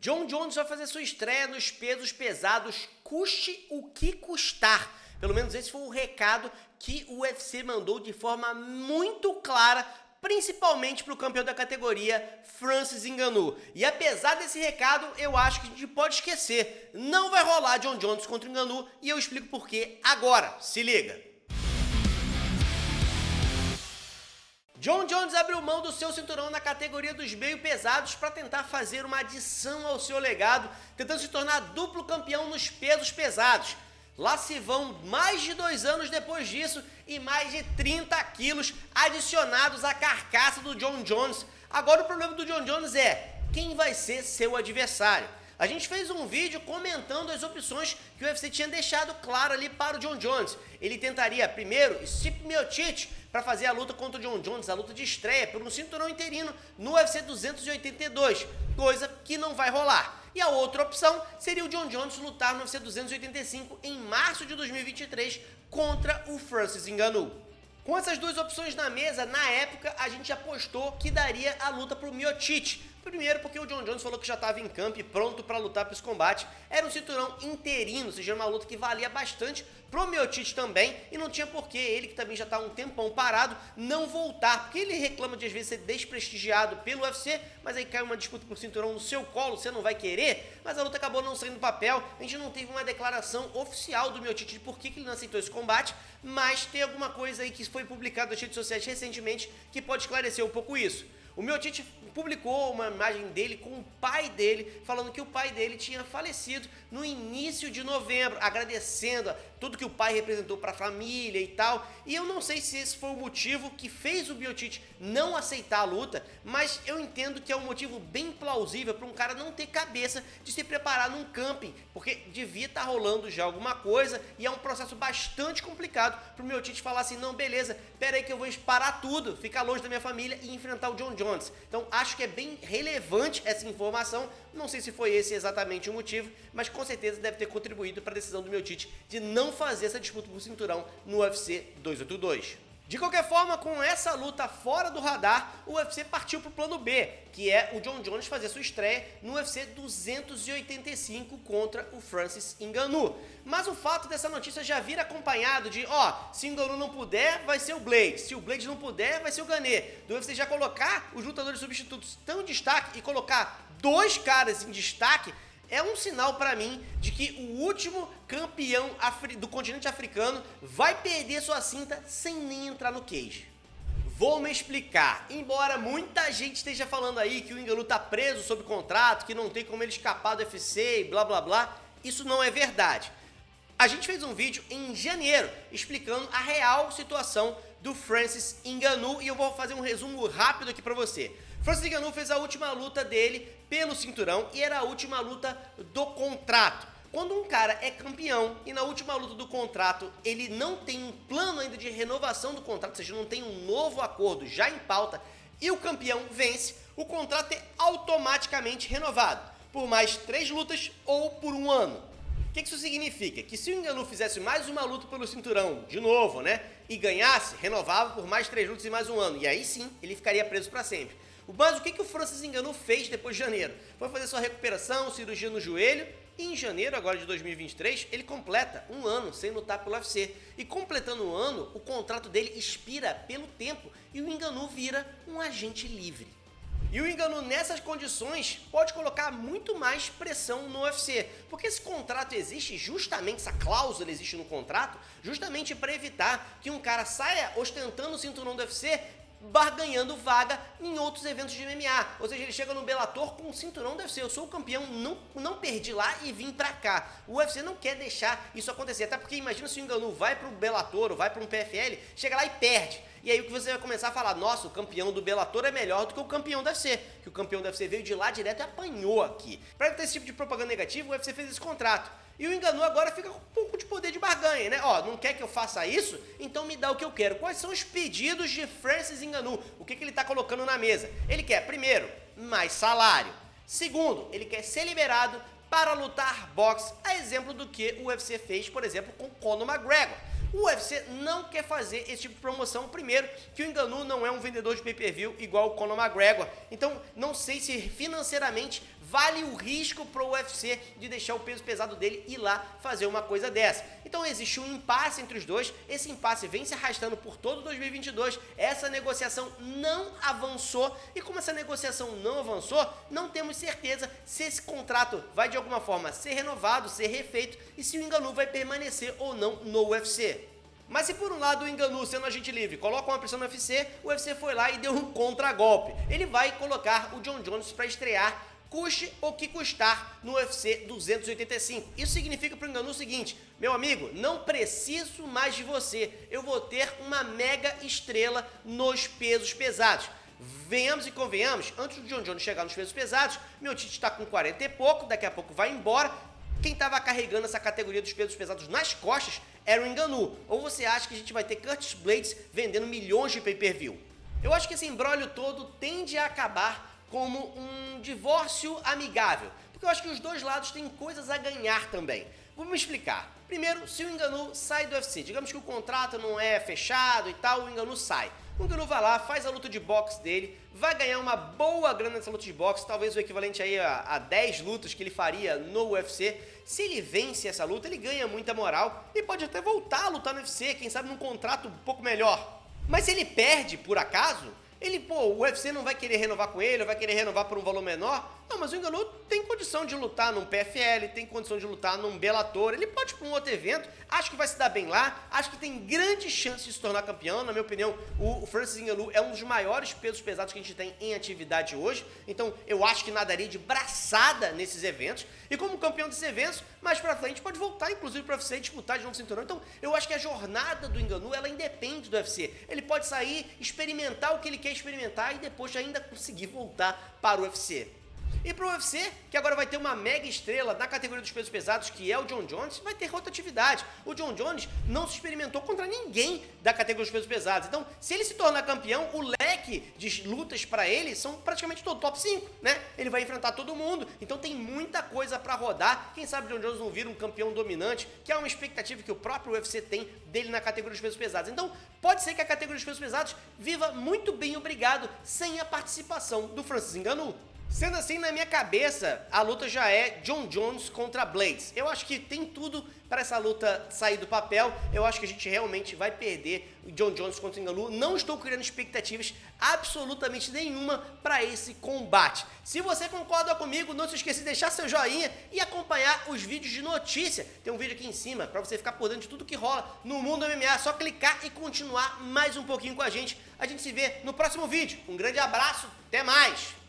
Jon Jones vai fazer sua estreia nos pesos pesados, custe o que custar. Pelo menos esse foi o recado que o UFC mandou de forma muito clara, principalmente para o campeão da categoria, Francis Ngannou. E apesar desse recado, eu acho que a gente pode esquecer. Não vai rolar Jon Jones contra o Ngannou e eu explico por quê agora. Se liga! Jon Jones abriu mão do seu cinturão na categoria dos meio pesados para tentar fazer uma adição ao seu legado, tentando se tornar duplo campeão nos pesos pesados. Lá se vão mais de 2 anos depois disso e mais de 30 quilos adicionados à carcaça do Jon Jones. Agora o problema do Jon Jones é quem vai ser seu adversário. A gente fez um vídeo comentando as opções que o UFC tinha deixado claro ali para o Jon Jones. Ele tentaria primeiro Stipe Miocic para fazer a luta contra o Jon Jones, a luta de estreia por um cinturão interino no UFC 282, coisa que não vai rolar. E a outra opção seria o Jon Jones lutar no UFC 285 em março de 2023 contra o Francis Ngannou. Com essas duas opções na mesa, na época, a gente apostou que daria a luta para o Miocic. Primeiro porque o Jon Jones falou que já estava em campo e pronto para lutar para esse combate. Era um cinturão interino, ou seja, uma luta que valia bastante pro Miocic também. E não tinha porquê ele, que também já está um tempão parado, não voltar. Porque ele reclama de às vezes ser desprestigiado pelo UFC, mas aí cai uma disputa por cinturão no seu colo, você não vai querer. Mas a luta acabou não saindo do papel. A gente não teve uma declaração oficial do Miocic de por que ele não aceitou esse combate. Mas tem alguma coisa aí que foi publicado nas redes sociais recentemente que pode esclarecer um pouco isso. O Miocic publicou uma imagem dele com o pai dele, falando que o pai dele tinha falecido no início de novembro, agradecendo tudo que o pai representou para a família e tal. E eu não sei se esse foi o motivo que fez o Miocic não aceitar a luta, mas eu entendo que é um motivo bem plausível para um cara não ter cabeça de se preparar num camping, porque devia estar rolando já alguma coisa e é um processo bastante complicado para o Miocic falar assim, não, beleza, pera aí que eu vou parar tudo, ficar longe da minha família e enfrentar o Jon Jones. Então acho que é bem relevante essa informação, não sei se foi esse exatamente o motivo, mas com certeza deve ter contribuído para a decisão do Miocic de não fazer essa disputa por cinturão no UFC 282. De qualquer forma, com essa luta fora do radar, o UFC partiu para o plano B, que é o Jon Jones fazer sua estreia no UFC 285 contra o Francis Ngannou. Mas o fato dessa notícia já vir acompanhado de, se o Ngannou não puder, vai ser o Blade, se o Blade não puder, vai ser o Gane. Do UFC já colocar os lutadores substitutos tão em destaque e colocar 2 caras em destaque, é um sinal para mim de que o último campeão do continente africano vai perder sua cinta sem nem entrar no cage. Vou me explicar. Embora muita gente esteja falando aí que o Ngannou tá preso sob contrato, que não tem como ele escapar do UFC e blá blá blá, isso não é verdade. A gente fez um vídeo em janeiro explicando a real situação do Francis Ngannou e eu vou fazer um resumo rápido aqui para você. Francis Ngannou fez a última luta dele pelo cinturão e era a última luta do contrato. Quando um cara é campeão e na última luta do contrato ele não tem um plano ainda de renovação do contrato, ou seja, não tem um novo acordo já em pauta e o campeão vence, o contrato é automaticamente renovado por mais 3 lutas ou por 1 ano. O que isso significa? Que se o Ngannou fizesse mais uma luta pelo cinturão, de novo, né, e ganhasse, renovava por mais 3 lutas e mais 1 ano, e aí sim ele ficaria preso para sempre. Mas o que o Francis Ngannou fez depois de janeiro? Foi fazer sua recuperação, cirurgia no joelho, e em janeiro agora de 2023, ele completa 1 ano sem lutar pelo UFC. E completando 1 ano, o contrato dele expira pelo tempo e o Ngannou vira um agente livre. E o Ngannou nessas condições pode colocar muito mais pressão no UFC, porque esse contrato existe justamente, essa cláusula existe no contrato, justamente para evitar que um cara saia ostentando o cinturão do UFC, barganhando vaga em outros eventos de MMA. Ou seja, ele chega no Bellator com o cinturão do UFC. Eu sou o campeão, não perdi lá e vim pra cá. O UFC não quer deixar isso acontecer, até porque imagina se o Ngannou vai pro Bellator ou vai pra um PFL, chega lá e perde. E aí o que você vai começar a falar, nossa, o campeão do Bellator é melhor do que o campeão do UFC, que o campeão do UFC veio de lá direto e apanhou aqui. Para evitar esse tipo de propaganda negativa, o UFC fez esse contrato. E o Ngannou agora fica com um pouco de poder de barganha, né? Não quer que eu faça isso? Então me dá o que eu quero. Quais são os pedidos de Francis Ngannou? O que ele está colocando na mesa? Ele quer, primeiro, mais salário. Segundo, ele quer ser liberado para lutar boxe, a exemplo do que o UFC fez, por exemplo, com Conor McGregor. O UFC não quer fazer esse tipo de promoção. Primeiro, que o Ngannou não é um vendedor de pay-per-view igual o Conor McGregor. Então, não sei se financeiramente vale o risco para o UFC de deixar o peso pesado dele ir lá fazer uma coisa dessa. Então existe um impasse entre os dois, esse impasse vem se arrastando por todo 2022, essa negociação não avançou, e como essa negociação não avançou, não temos certeza se esse contrato vai de alguma forma ser renovado, ser refeito, e se o Ngannou vai permanecer ou não no UFC. Mas se por um lado o Ngannou, sendo agente livre, coloca uma pressão no UFC, o UFC foi lá e deu um contragolpe. Ele vai colocar o Jon Jones para estrear, custe o que custar, no UFC 285. Isso significa para o Ngannou o seguinte: meu amigo, não preciso mais de você, eu vou ter uma mega estrela nos pesos pesados. Venhamos e convenhamos, antes do Jon Jones chegar nos pesos pesados, meu Tite está com 40 e pouco, daqui a pouco vai embora. Quem estava carregando essa categoria dos pesos pesados nas costas era o Ngannou. Ou você acha que a gente vai ter Curtis Blaydes vendendo milhões de pay-per-view? Eu acho que esse imbróglio todo tende a acabar como um divórcio amigável, porque eu acho que os dois lados têm coisas a ganhar também. Vou me explicar. Primeiro, se o Ngannou sai do UFC, digamos que o contrato não é fechado e tal, o Ngannou sai. O Ngannou vai lá, faz a luta de boxe dele, vai ganhar uma boa grana nessa luta de boxe, talvez o equivalente aí a 10 lutas que ele faria no UFC. Se ele vence essa luta, ele ganha muita moral e pode até voltar a lutar no UFC, quem sabe num contrato um pouco melhor. Mas se ele perde por acaso, o UFC não vai querer renovar com ele, vai querer renovar por um valor menor. Não, mas o Ngannou tem condição de lutar num PFL, tem condição de lutar num Bellator, ele pode ir para um outro evento, acho que vai se dar bem lá, acho que tem grandes chances de se tornar campeão. Na minha opinião, o Francis Ngannou é um dos maiores pesos pesados que a gente tem em atividade hoje, então eu acho que nadaria de braçada nesses eventos, e como campeão desses eventos, mais pra frente pode voltar inclusive para o UFC e disputar de novo cinturão. Então eu acho que a jornada do Ngannou, ela independe do UFC, ele pode sair, experimentar o que ele quer experimentar e depois ainda conseguir voltar para o UFC. E pro UFC, que agora vai ter uma mega estrela na categoria dos pesos pesados, que é o Jon Jones, vai ter rotatividade. O Jon Jones não se experimentou contra ninguém da categoria dos pesos pesados. Então, se ele se tornar campeão, o leque de lutas para ele são praticamente todo top 5, né? Ele vai enfrentar todo mundo, então tem muita coisa para rodar. Quem sabe o Jon Jones não vira um campeão dominante, que é uma expectativa que o próprio UFC tem dele na categoria dos pesos pesados. Então, pode ser que a categoria dos pesos pesados viva muito bem, obrigado, sem a participação do Francis Ngannou. Sendo assim, na minha cabeça, a luta já é Jon Jones contra Blaydes. Eu acho que tem tudo para essa luta sair do papel. Eu acho que a gente realmente vai perder o Jon Jones contra o Ngannou. Não estou criando expectativas absolutamente nenhuma para esse combate. Se você concorda comigo, não se esqueça de deixar seu joinha e acompanhar os vídeos de notícia. Tem um vídeo aqui em cima para você ficar por dentro de tudo que rola no mundo MMA. É só clicar e continuar mais um pouquinho com a gente. A gente se vê no próximo vídeo. Um grande abraço, até mais!